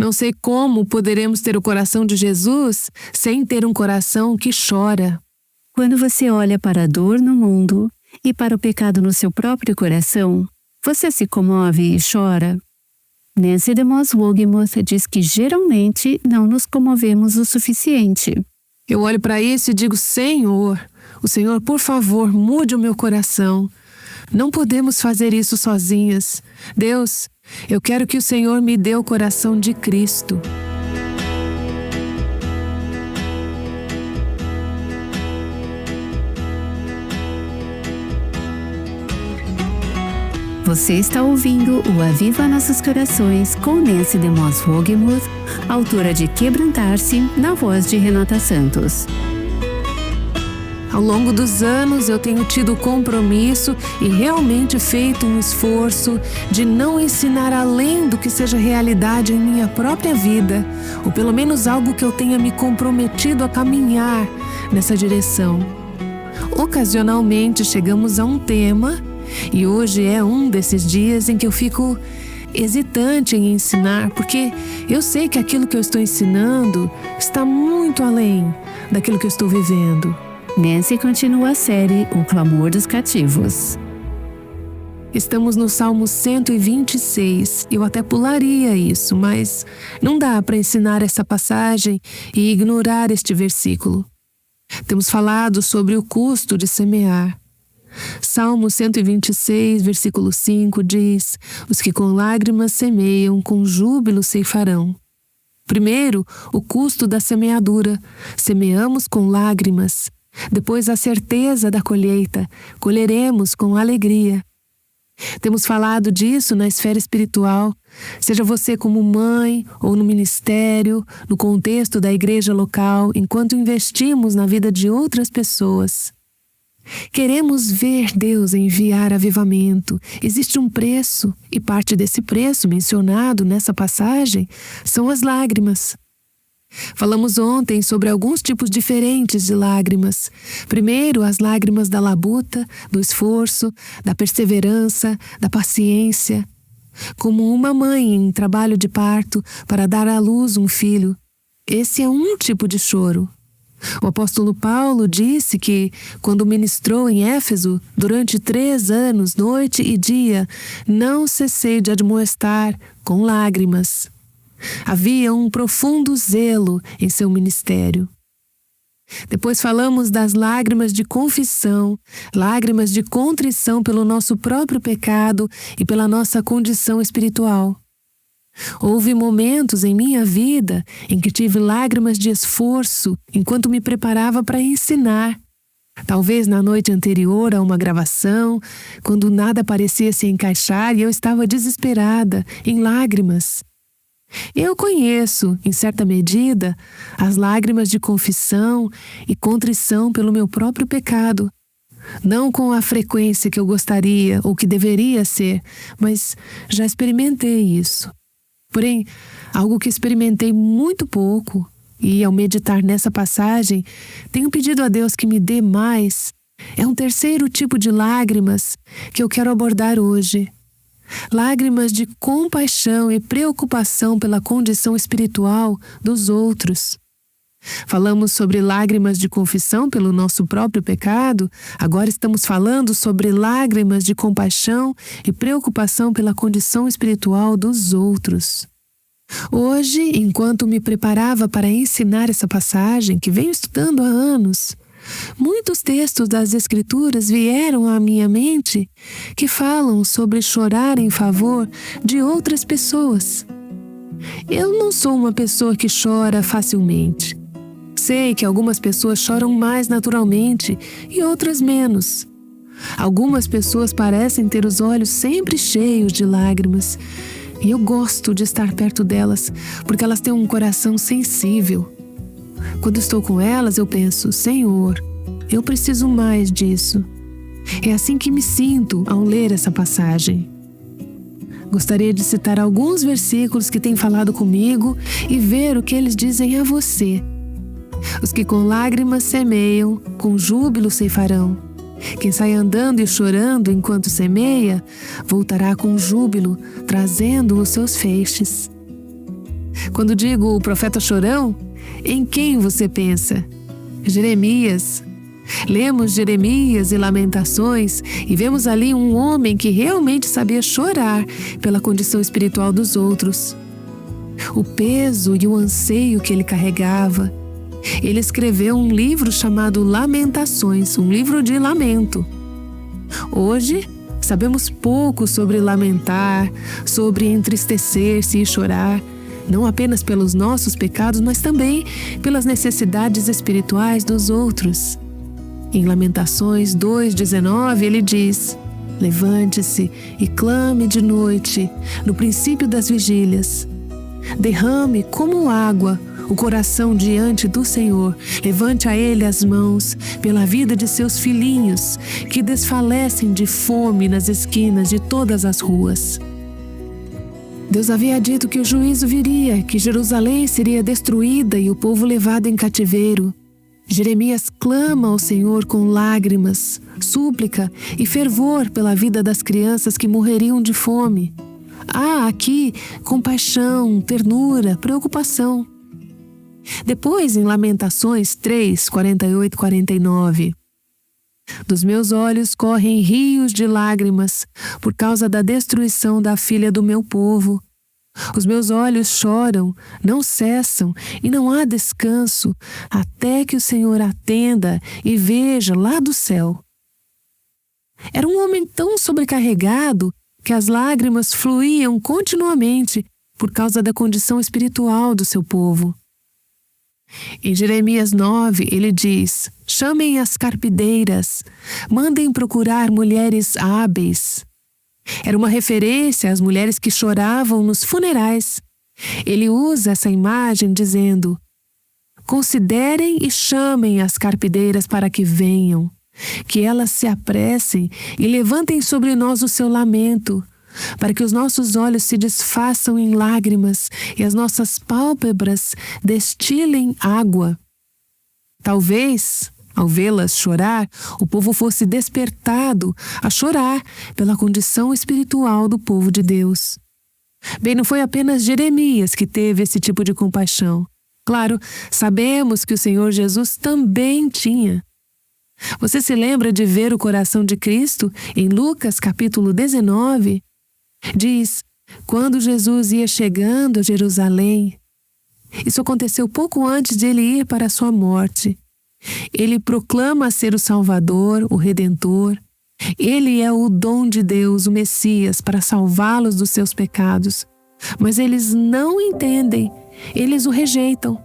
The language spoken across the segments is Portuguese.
Não sei como poderemos ter o coração de Jesus sem ter um coração que chora. Quando você olha para a dor no mundo e para o pecado no seu próprio coração, você se comove e chora? Nancy DeMoss Wogemuth diz que geralmente não nos comovemos o suficiente. Eu olho para isso e digo, Senhor, o Senhor, por favor, mude o meu coração. Não podemos fazer isso sozinhas. Deus, eu quero que o Senhor me dê o coração de Cristo. Você está ouvindo o Aviva Nossos Corações com Nancy DeMoss Wogemuth, autora de Quebrantar-se, na voz de Renata Santos. Ao longo dos anos eu tenho tido o compromisso e realmente feito um esforço de não ensinar além do que seja realidade em minha própria vida, ou pelo menos algo que eu tenha me comprometido a caminhar nessa direção. Ocasionalmente chegamos a um tema e hoje é um desses dias em que eu fico hesitante em ensinar, porque eu sei que aquilo que eu estou ensinando está muito além daquilo que eu estou vivendo. Nancy continua a série O Clamor dos Cativos. Estamos no Salmo 126. Eu até pularia isso, mas não dá para ensinar essa passagem e ignorar este versículo. Temos falado sobre o custo de semear. Salmo 126, versículo 5 diz: os que com lágrimas semeiam, com júbilo ceifarão. Primeiro, o custo da semeadura. Semeamos com lágrimas. Depois, a certeza da colheita. Colheremos com alegria. Temos falado disso na esfera espiritual, seja você como mãe ou no ministério, no contexto da igreja local, enquanto investimos na vida de outras pessoas. Queremos ver Deus enviar avivamento. Existe um preço, e parte desse preço mencionado nessa passagem são as lágrimas. Falamos ontem sobre alguns tipos diferentes de lágrimas. Primeiro, as lágrimas da labuta, do esforço, da perseverança, da paciência. Como uma mãe em trabalho de parto para dar à luz um filho. Esse é um tipo de choro. O apóstolo Paulo disse que, quando ministrou em Éfeso, durante 3 anos, noite e dia, não cessei de admoestar com lágrimas. Havia um profundo zelo em seu ministério. Depois falamos das lágrimas de confissão, lágrimas de contrição pelo nosso próprio pecado e pela nossa condição espiritual. Houve momentos em minha vida em que tive lágrimas de esforço enquanto me preparava para ensinar. Talvez na noite anterior a uma gravação, quando nada parecia se encaixar e eu estava desesperada, em lágrimas. Eu conheço, em certa medida, as lágrimas de confissão e contrição pelo meu próprio pecado. Não com a frequência que eu gostaria ou que deveria ser, mas já experimentei isso. Porém, algo que experimentei muito pouco, e ao meditar nessa passagem, tenho pedido a Deus que me dê mais, é um terceiro tipo de lágrimas que eu quero abordar hoje. Lágrimas de compaixão e preocupação pela condição espiritual dos outros. Falamos sobre lágrimas de confissão pelo nosso próprio pecado, agora estamos falando sobre lágrimas de compaixão e preocupação pela condição espiritual dos outros. Hoje, enquanto me preparava para ensinar essa passagem, que venho estudando há anos, muitos textos das Escrituras vieram à minha mente que falam sobre chorar em favor de outras pessoas. Eu não sou uma pessoa que chora facilmente. Sei que algumas pessoas choram mais naturalmente e outras menos. Algumas pessoas parecem ter os olhos sempre cheios de lágrimas e eu gosto de estar perto delas porque elas têm um coração sensível. Quando estou com elas, eu penso, Senhor, eu preciso mais disso. É assim que me sinto ao ler essa passagem. Gostaria de citar alguns versículos que têm falado comigo e ver o que eles dizem a você. Os que com lágrimas semeiam, com júbilo ceifarão. Quem sai andando e chorando enquanto semeia, voltará com júbilo, trazendo os seus feixes. Quando digo o profeta chorão, em quem você pensa? Jeremias. Lemos Jeremias e Lamentações e vemos ali um homem que realmente sabia chorar pela condição espiritual dos outros. O peso e o anseio que ele carregava. Ele escreveu um livro chamado Lamentações, um livro de lamento. Hoje, sabemos pouco sobre lamentar, sobre entristecer-se e chorar, não apenas pelos nossos pecados, mas também pelas necessidades espirituais dos outros. Em Lamentações 2:19, ele diz: levante-se e clame de noite, no princípio das vigílias. Derrame como água o coração diante do Senhor. Levante a Ele as mãos pela vida de seus filhinhos, que desfalecem de fome nas esquinas de todas as ruas. Deus havia dito que o juízo viria, que Jerusalém seria destruída e o povo levado em cativeiro. Jeremias clama ao Senhor com lágrimas, súplica e fervor pela vida das crianças que morreriam de fome. Há aqui compaixão, ternura, preocupação. Depois, em Lamentações 3, 48 e 49, dos meus olhos correm rios de lágrimas por causa da destruição da filha do meu povo. Os meus olhos choram, não cessam e não há descanso, até que o Senhor atenda e veja lá do céu. Era um homem tão sobrecarregado que as lágrimas fluíam continuamente por causa da condição espiritual do seu povo. Em Jeremias 9, ele diz: chamem as carpideiras, mandem procurar mulheres hábeis. Era uma referência às mulheres que choravam nos funerais. Ele usa essa imagem dizendo: considerem e chamem as carpideiras para que venham, que elas se apressem e levantem sobre nós o seu lamento, para que os nossos olhos se desfaçam em lágrimas e as nossas pálpebras destilem água. Talvez, ao vê-las chorar, o povo fosse despertado a chorar pela condição espiritual do povo de Deus. Bem, não foi apenas Jeremias que teve esse tipo de compaixão. Claro, sabemos que o Senhor Jesus também tinha. Você se lembra de ver o coração de Cristo em Lucas capítulo 19? Diz: quando Jesus ia chegando a Jerusalém, isso aconteceu pouco antes de ele ir para a sua morte. Ele proclama ser o Salvador, o Redentor. Ele é o dom de Deus, o Messias, para salvá-los dos seus pecados. Mas eles não entendem, eles o rejeitam.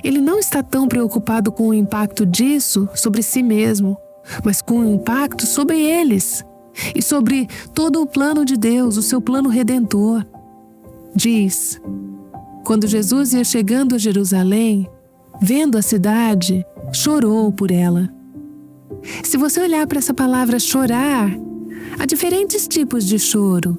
Ele não está tão preocupado com o impacto disso sobre si mesmo, mas com o impacto sobre eles e sobre todo o plano de Deus, o seu plano redentor. Diz: quando Jesus ia chegando a Jerusalém, vendo a cidade, chorou por ela. Se você olhar para essa palavra chorar, há diferentes tipos de choro.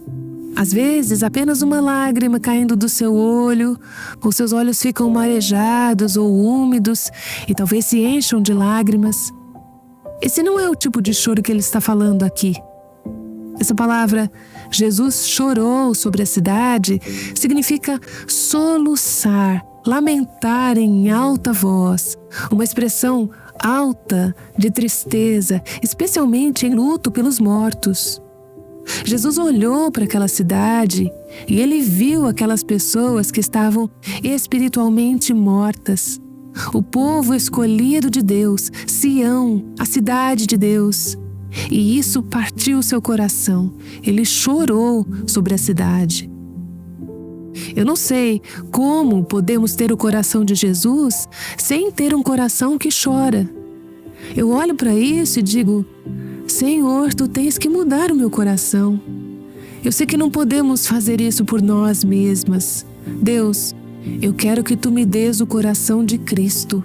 Às vezes, apenas uma lágrima caindo do seu olho, ou seus olhos ficam marejados ou úmidos e talvez se encham de lágrimas. Esse não é o tipo de choro que ele está falando aqui. Essa palavra, Jesus chorou sobre a cidade, significa soluçar, lamentar em alta voz, uma expressão alta de tristeza, especialmente em luto pelos mortos. Jesus olhou para aquela cidade e ele viu aquelas pessoas que estavam espiritualmente mortas. O povo escolhido de Deus, Sião, a cidade de Deus. E isso partiu seu coração. Ele chorou sobre a cidade. Eu não sei como podemos ter o coração de Jesus sem ter um coração que chora. Eu olho para isso e digo: Senhor, Tu tens que mudar o meu coração. Eu sei que não podemos fazer isso por nós mesmas. Deus, eu quero que Tu me dês o coração de Cristo.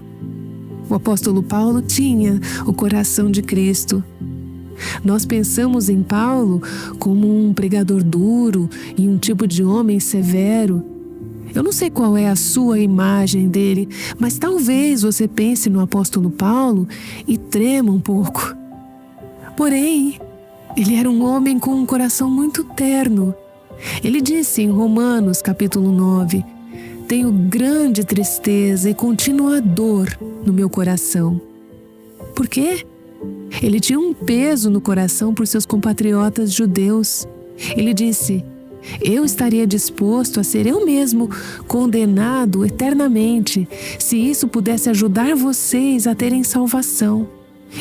O apóstolo Paulo tinha o coração de Cristo. Nós pensamos em Paulo como um pregador duro e um tipo de homem severo. Eu não sei qual é a sua imagem dele, mas talvez você pense no apóstolo Paulo e trema um pouco. Porém, ele era um homem com um coração muito terno. Ele disse em Romanos capítulo 9: tenho grande tristeza e contínua dor no meu coração. Por quê? Ele tinha um peso no coração por seus compatriotas judeus. Ele disse: eu estaria disposto a ser eu mesmo condenado eternamente se isso pudesse ajudar vocês a terem salvação.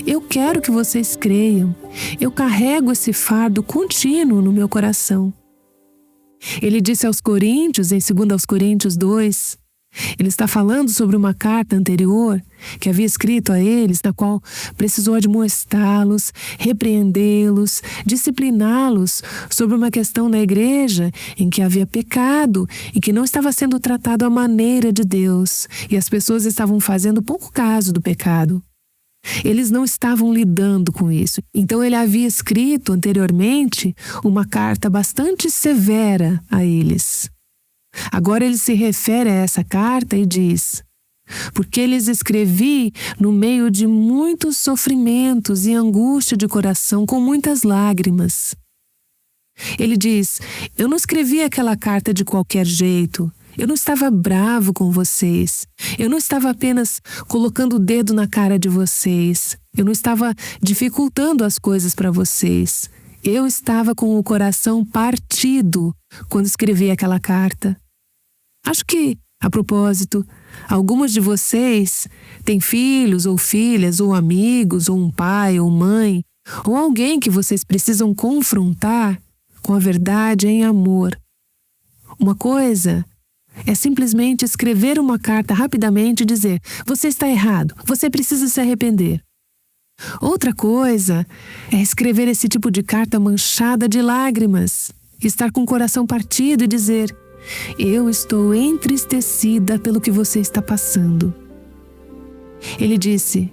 Eu quero que vocês creiam. Eu carrego esse fardo contínuo no meu coração. Ele disse aos Coríntios, em 2 Coríntios 2, ele está falando sobre uma carta anterior que havia escrito a eles, na qual precisou admoestá-los, repreendê-los, discipliná-los sobre uma questão na igreja em que havia pecado e que não estava sendo tratado à maneira de Deus, e as pessoas estavam fazendo pouco caso do pecado. Eles não estavam lidando com isso. Então ele havia escrito anteriormente uma carta bastante severa a eles. Agora ele se refere a essa carta e diz: porque lhes escrevi no meio de muitos sofrimentos e angústia de coração, com muitas lágrimas. Ele diz: eu não escrevi aquela carta de qualquer jeito. Eu não estava bravo com vocês. Eu não estava apenas colocando o dedo na cara de vocês. Eu não estava dificultando as coisas para vocês. Eu estava com o coração partido quando escrevi aquela carta. Acho que, a propósito, algumas de vocês têm filhos ou filhas, ou amigos, ou um pai ou mãe, ou alguém que vocês precisam confrontar com a verdade em amor. Uma coisa é simplesmente escrever uma carta rapidamente e dizer: você está errado, você precisa se arrepender. Outra coisa é escrever esse tipo de carta manchada de lágrimas, estar com o coração partido e dizer: eu estou entristecida pelo que você está passando. Ele disse: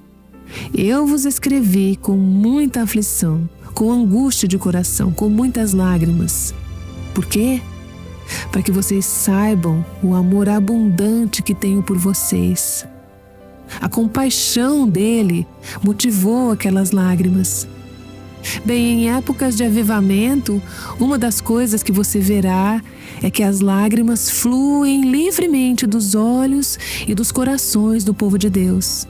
eu vos escrevi com muita aflição, com angústia de coração, com muitas lágrimas. Por quê? Para que vocês saibam o amor abundante que tenho por vocês. A compaixão dele motivou aquelas lágrimas. Bem, em épocas de avivamento, uma das coisas que você verá é que as lágrimas fluem livremente dos olhos e dos corações do povo de Deus.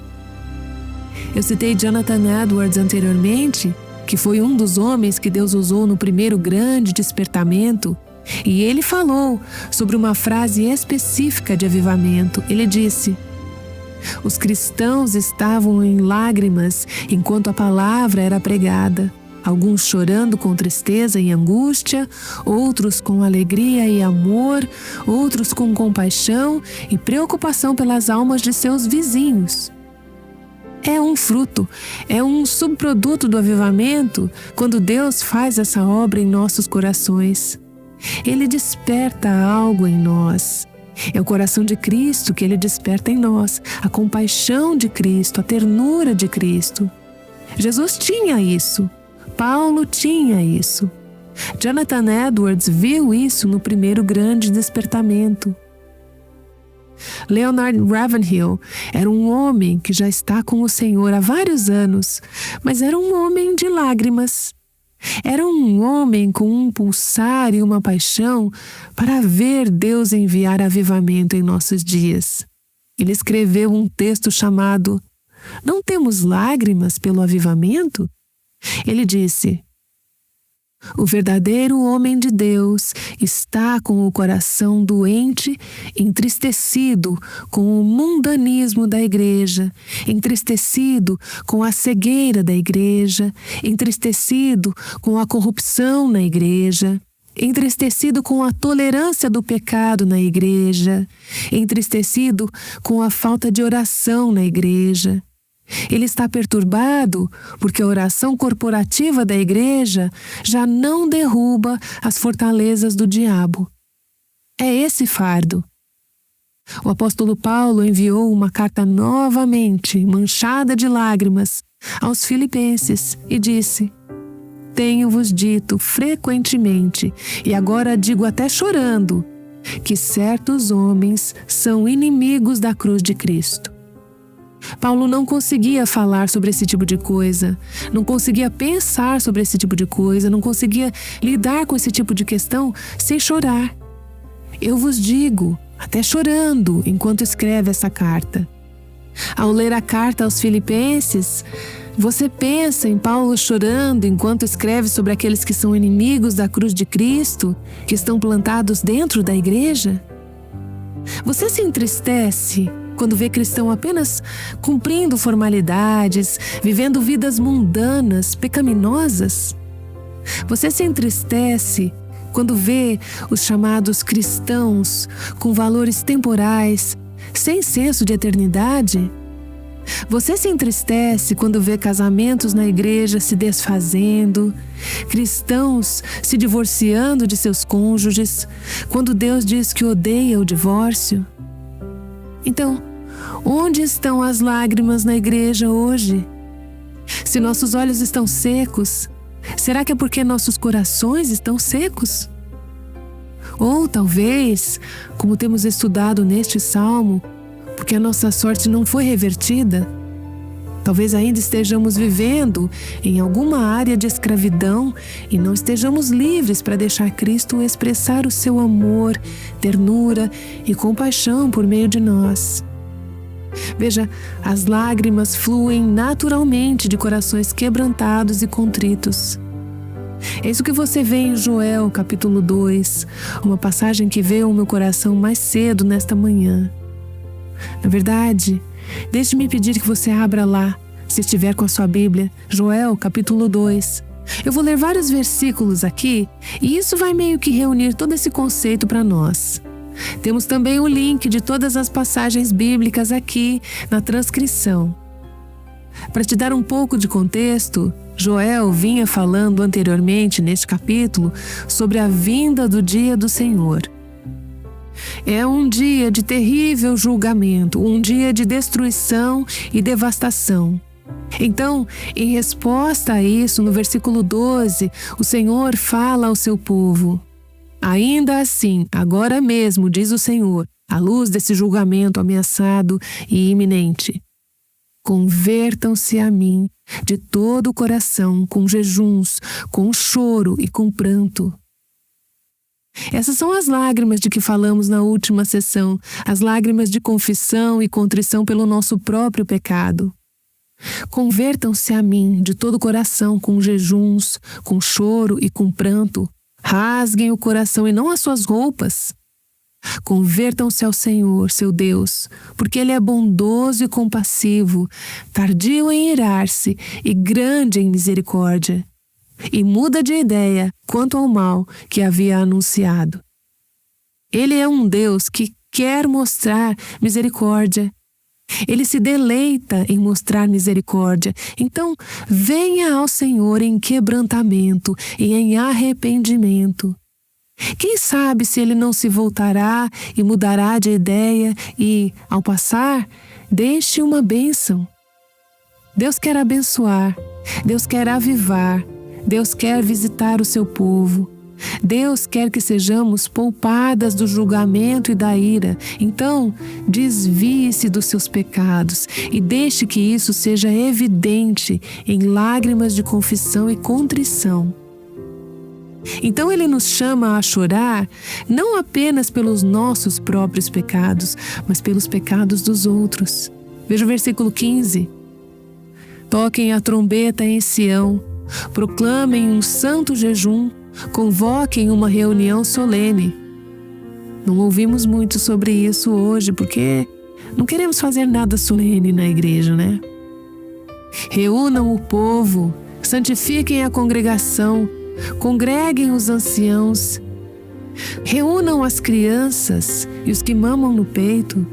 Eu citei Jonathan Edwards anteriormente, que foi um dos homens que Deus usou no primeiro grande despertamento. E ele falou sobre uma frase específica de avivamento. Ele disse: os cristãos estavam em lágrimas enquanto a palavra era pregada, alguns chorando com tristeza e angústia, outros com alegria e amor, outros com compaixão e preocupação pelas almas de seus vizinhos. É um fruto, é um subproduto do avivamento quando Deus faz essa obra em nossos corações. Ele desperta algo em nós. É o coração de Cristo que Ele desperta em nós, a compaixão de Cristo, a ternura de Cristo. Jesus tinha isso. Paulo tinha isso. Jonathan Edwards viu isso no primeiro grande despertamento. Leonard Ravenhill era um homem que já está com o Senhor há vários anos, mas era um homem de lágrimas. Era um homem com um pulsar e uma paixão para ver Deus enviar avivamento em nossos dias. Ele escreveu um texto chamado "Não temos lágrimas pelo avivamento?" Ele disse: o verdadeiro homem de Deus está com o coração doente, entristecido com o mundanismo da igreja, entristecido com a cegueira da igreja, entristecido com a corrupção na igreja, entristecido com a tolerância do pecado na igreja, entristecido com a falta de oração na igreja. Ele está perturbado porque a oração corporativa da igreja já não derruba as fortalezas do diabo. É esse fardo. O apóstolo Paulo enviou uma carta novamente, manchada de lágrimas, aos Filipenses e disse: tenho-vos dito frequentemente, e agora digo até chorando, que certos homens são inimigos da cruz de Cristo. Paulo não conseguia falar sobre esse tipo de coisa, não conseguia pensar sobre esse tipo de coisa, não conseguia lidar com esse tipo de questão sem chorar. Eu vos digo, até chorando enquanto escreve essa carta. Ao ler a carta aos Filipenses, você pensa em Paulo chorando enquanto escreve sobre aqueles que são inimigos da cruz de Cristo, que estão plantados dentro da igreja? Você se entristece quando vê cristão apenas cumprindo formalidades, vivendo vidas mundanas, pecaminosas? Você se entristece quando vê os chamados cristãos com valores temporais, sem senso de eternidade? Você se entristece quando vê casamentos na igreja se desfazendo, cristãos se divorciando de seus cônjuges, quando Deus diz que odeia o divórcio? Então, onde estão as lágrimas na igreja hoje? Se nossos olhos estão secos, será que é porque nossos corações estão secos? Ou talvez, como temos estudado neste salmo, porque a nossa sorte não foi revertida? Talvez ainda estejamos vivendo em alguma área de escravidão e não estejamos livres para deixar Cristo expressar o seu amor, ternura e compaixão por meio de nós. Veja, as lágrimas fluem naturalmente de corações quebrantados e contritos. É isso que você vê em Joel, capítulo 2, uma passagem que veio ao meu coração mais cedo nesta manhã. Na verdade, deixe-me pedir que você abra lá, se estiver com a sua Bíblia, Joel, capítulo 2. Eu vou ler vários versículos aqui e isso vai meio que reunir todo esse conceito para nós. Temos também o link de todas as passagens bíblicas aqui na transcrição. Para te dar um pouco de contexto, Joel vinha falando anteriormente neste capítulo sobre a vinda do dia do Senhor. É um dia de terrível julgamento, um dia de destruição e devastação. Então, em resposta a isso, no versículo 12, o Senhor fala ao seu povo: ainda assim, agora mesmo, diz o Senhor, à luz desse julgamento ameaçado e iminente, convertam-se a mim de todo o coração, com jejuns, com choro e com pranto. Essas são as lágrimas de que falamos na última sessão, as lágrimas de confissão e contrição pelo nosso próprio pecado. Convertam-se a mim de todo o coração, com jejuns, com choro e com pranto. Rasguem o coração e não as suas roupas. Convertam-se ao Senhor, seu Deus, porque Ele é bondoso e compassivo, tardio em irar-se e grande em misericórdia. E muda de ideia quanto ao mal que havia anunciado. Ele é um Deus que quer mostrar misericórdia. Ele se deleita em mostrar misericórdia. Então, venha ao Senhor em quebrantamento e em arrependimento. Quem sabe se Ele não se voltará e mudará de ideia e, ao passar, deixe uma bênção. Deus quer abençoar, Deus quer avivar, Deus quer visitar o seu povo. Deus quer que sejamos poupadas do julgamento e da ira. Então, desvie-se dos seus pecados e deixe que isso seja evidente em lágrimas de confissão e contrição. Então Ele nos chama a chorar não apenas pelos nossos próprios pecados, mas pelos pecados dos outros. Veja o versículo 15. Toquem a trombeta em Sião, proclamem um santo jejum, convoquem uma reunião solene. Não ouvimos muito sobre isso hoje, porque não queremos fazer nada solene na igreja, né? Reúnam o povo, santifiquem a congregação, congreguem os anciãos, reúnam as crianças e os que mamam no peito,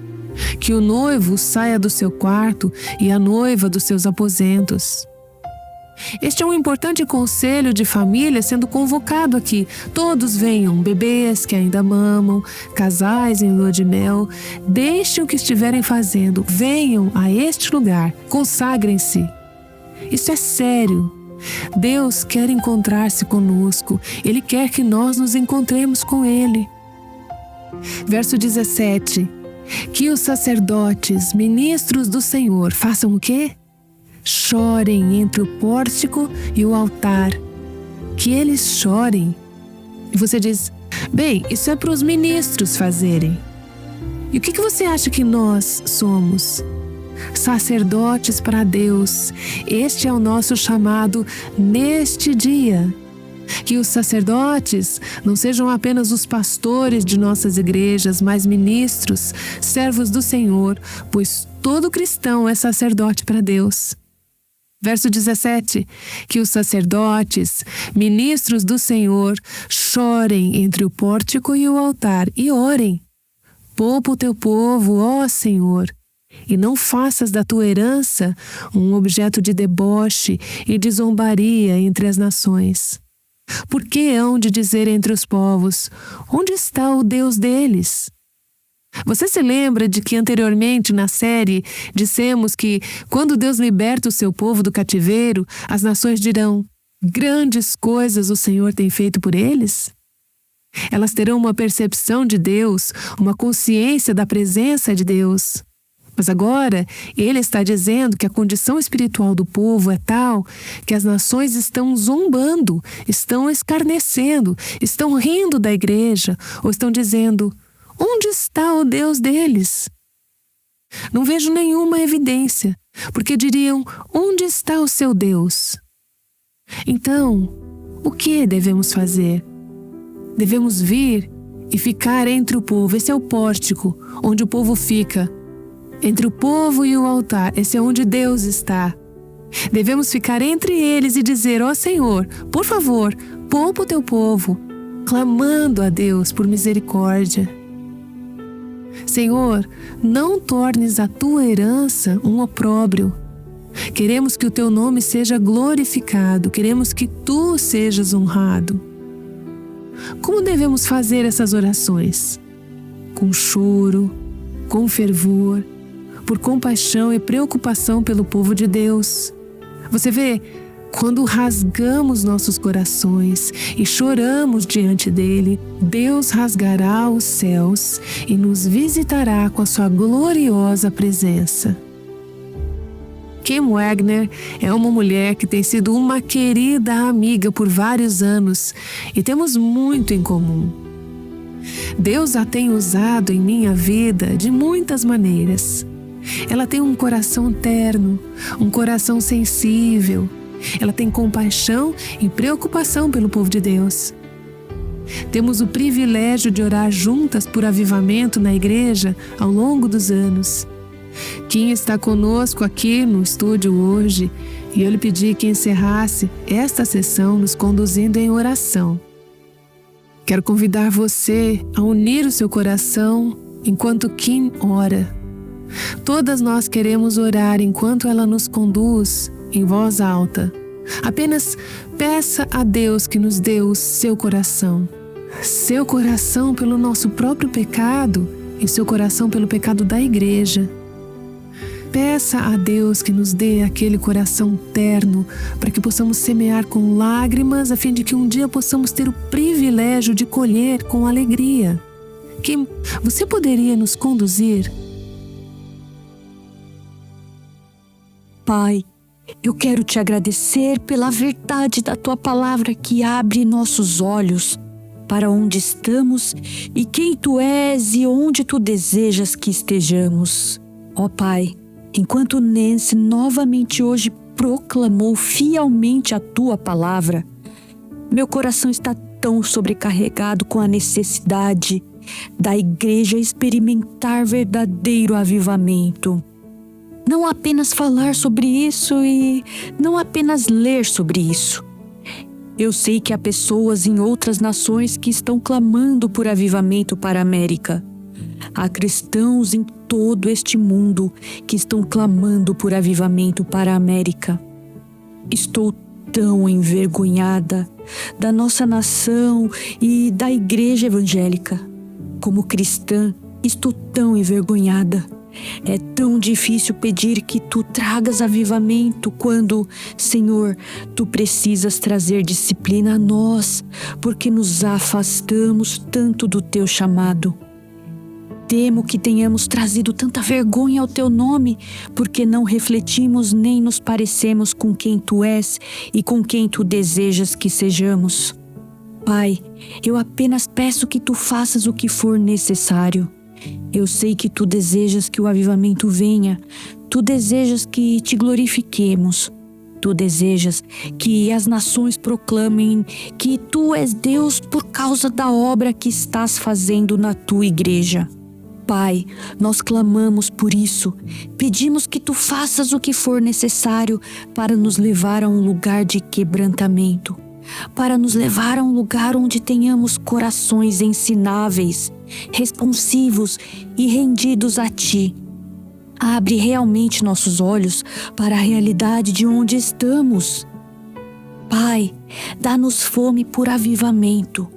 que o noivo saia do seu quarto e a noiva dos seus aposentos. Este é um importante conselho de família sendo convocado aqui. Todos venham, bebês que ainda mamam, casais em lua de mel. Deixem o que estiverem fazendo, venham a este lugar, consagrem-se. Isso é sério. Deus quer encontrar-se conosco. Ele quer que nós nos encontremos com Ele. Verso 17. Que os sacerdotes, ministros do Senhor, façam o quê? Chorem entre o pórtico e o altar. Que eles chorem. E você diz, bem, isso é para os ministros fazerem. E o que você acha que nós somos? Sacerdotes para Deus. Este é o nosso chamado neste dia. Que os sacerdotes não sejam apenas os pastores de nossas igrejas, mas ministros, servos do Senhor, pois todo cristão é sacerdote para Deus. Verso 17, que os sacerdotes, ministros do Senhor, chorem entre o pórtico e o altar e orem. Poupa o teu povo, ó Senhor, e não faças da tua herança um objeto de deboche e de zombaria entre as nações. Porque hão de dizer entre os povos, onde está o Deus deles? Você se lembra de que anteriormente na série dissemos que quando Deus liberta o seu povo do cativeiro, as nações dirão, grandes coisas o Senhor tem feito por eles? Elas terão uma percepção de Deus, uma consciência da presença de Deus. Mas agora, ele está dizendo que a condição espiritual do povo é tal que as nações estão zombando, estão escarnecendo, estão rindo da igreja, ou estão dizendo, onde está o Deus deles? Não vejo nenhuma evidência, porque diriam, onde está o seu Deus? Então, o que devemos fazer? Devemos vir e ficar entre o povo, esse é o pórtico, onde o povo fica. Entre o povo e o altar, esse é onde Deus está. Devemos ficar entre eles e dizer, ó Senhor, por favor, poupa o teu povo, clamando a Deus por misericórdia. Senhor, não tornes a tua herança um opróbrio. Queremos que o teu nome seja glorificado, queremos que tu sejas honrado. Como devemos fazer essas orações? Com choro, com fervor, por compaixão e preocupação pelo povo de Deus. Você vê, quando rasgamos nossos corações e choramos diante dele, Deus rasgará os céus e nos visitará com a sua gloriosa presença. Kim Wagner é uma mulher que tem sido uma querida amiga por vários anos e temos muito em comum. Deus a tem usado em minha vida de muitas maneiras. Ela tem um coração terno, um coração sensível. Ela tem compaixão e preocupação pelo povo de Deus. Temos o privilégio de orar juntas por avivamento na igreja ao longo dos anos. Kim está conosco aqui no estúdio hoje e eu lhe pedi que encerrasse esta sessão nos conduzindo em oração. Quero convidar você a unir o seu coração enquanto Kim ora. Todas nós queremos orar enquanto ela nos conduz em voz alta. Apenas peça a Deus que nos dê o seu coração. Seu coração pelo nosso próprio pecado e seu coração pelo pecado da igreja. Peça a Deus que nos dê aquele coração terno para que possamos semear com lágrimas a fim de que um dia possamos ter o privilégio de colher com alegria. Kim, você poderia nos conduzir? Pai, eu quero te agradecer pela verdade da tua palavra que abre nossos olhos para onde estamos e quem tu és e onde tu desejas que estejamos. Ó Pai, enquanto Nancy novamente hoje proclamou fielmente a tua palavra, meu coração está tão sobrecarregado com a necessidade da igreja experimentar verdadeiro avivamento. Não apenas falar sobre isso e não apenas ler sobre isso. Eu sei que há pessoas em outras nações que estão clamando por avivamento para a América. Há cristãos em todo este mundo que estão clamando por avivamento para a América. Estou tão envergonhada da nossa nação e da igreja evangélica. Como cristã, estou tão envergonhada. É tão difícil pedir que tu tragas avivamento quando, Senhor, tu precisas trazer disciplina a nós, porque nos afastamos tanto do teu chamado. Temo que tenhamos trazido tanta vergonha ao teu nome, porque não refletimos nem nos parecemos com quem tu és e com quem tu desejas que sejamos. Pai, eu apenas peço que tu faças o que for necessário. Eu sei que tu desejas que o avivamento venha, tu desejas que te glorifiquemos, tu desejas que as nações proclamem que tu és Deus por causa da obra que estás fazendo na tua igreja. Pai, nós clamamos por isso, pedimos que tu faças o que for necessário para nos levar a um lugar de quebrantamento, para nos levar a um lugar onde tenhamos corações ensináveis, responsivos e rendidos a Ti. Abre realmente nossos olhos para a realidade de onde estamos. Pai, dá-nos fome por avivamento.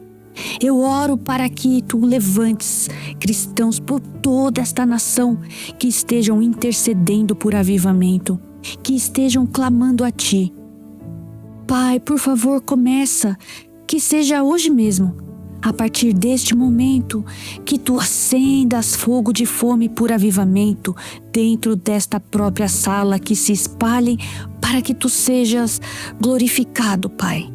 Eu oro para que Tu levantes cristãos por toda esta nação que estejam intercedendo por avivamento, que estejam clamando a Ti. Pai, por favor, começa, que seja hoje mesmo, a partir deste momento, que Tu acendas fogo de fome por avivamento dentro desta própria sala, que se espalhem para que Tu sejas glorificado, Pai.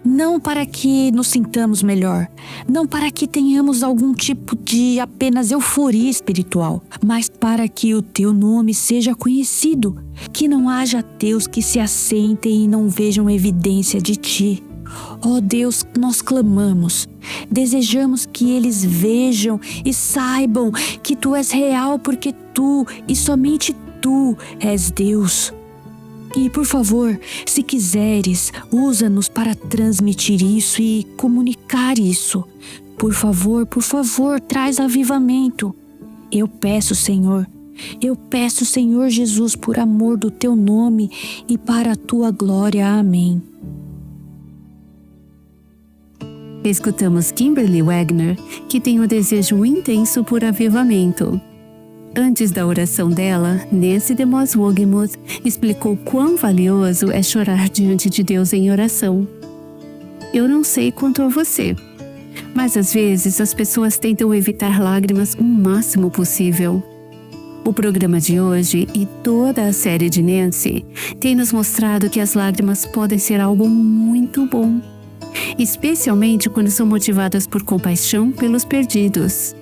Não para que nos sintamos melhor, não para que tenhamos algum tipo de apenas euforia espiritual, mas para que o Teu nome seja conhecido, que não haja ateus que se assentem e não vejam evidência de Ti. Ó Deus, nós clamamos, desejamos que eles vejam e saibam que Tu és real, porque Tu e somente Tu és Deus. E por favor, se quiseres, usa-nos para transmitir isso e comunicar isso. Por favor, traz avivamento. Eu peço, Senhor Jesus, por amor do Teu nome e para a Tua glória. Amém. Escutamos Kimberly Wagner, que tem um desejo intenso por avivamento. Antes da oração dela, Nancy DeMoss Wogemuth explicou quão valioso é chorar diante de Deus em oração. Eu não sei quanto a você, mas às vezes as pessoas tentam evitar lágrimas o máximo possível. O programa de hoje e toda a série de Nancy tem nos mostrado que as lágrimas podem ser algo muito bom, especialmente quando são motivadas por compaixão pelos perdidos.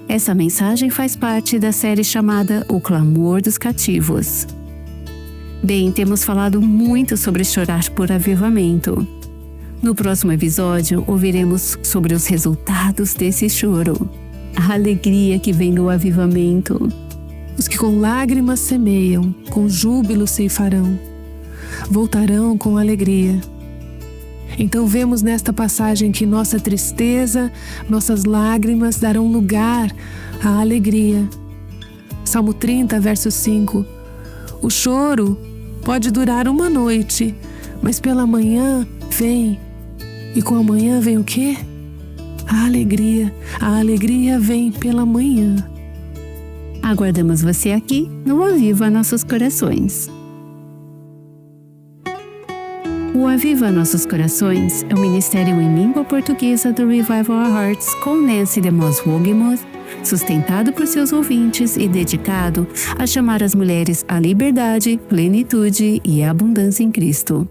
Essa mensagem faz parte da série chamada O Clamor dos Cativos. Bem, temos falado muito sobre chorar por avivamento. No próximo episódio, ouviremos sobre os resultados desse choro, a alegria que vem do avivamento. Os que com lágrimas semeiam, com júbilo ceifarão, voltarão com alegria. Então vemos nesta passagem que nossa tristeza, nossas lágrimas darão lugar à alegria. Salmo 30, verso 5. O choro pode durar uma noite, mas pela manhã vem. E com a manhã vem o quê? A alegria. A alegria vem pela manhã. Aguardamos você aqui no Aviva Nossos Corações. O Aviva Nossos Corações é um ministério em língua portuguesa do Revival Our Hearts com Nancy DeMoss Wogemuth, sustentado por seus ouvintes e dedicado a chamar as mulheres à liberdade, plenitude e abundância em Cristo.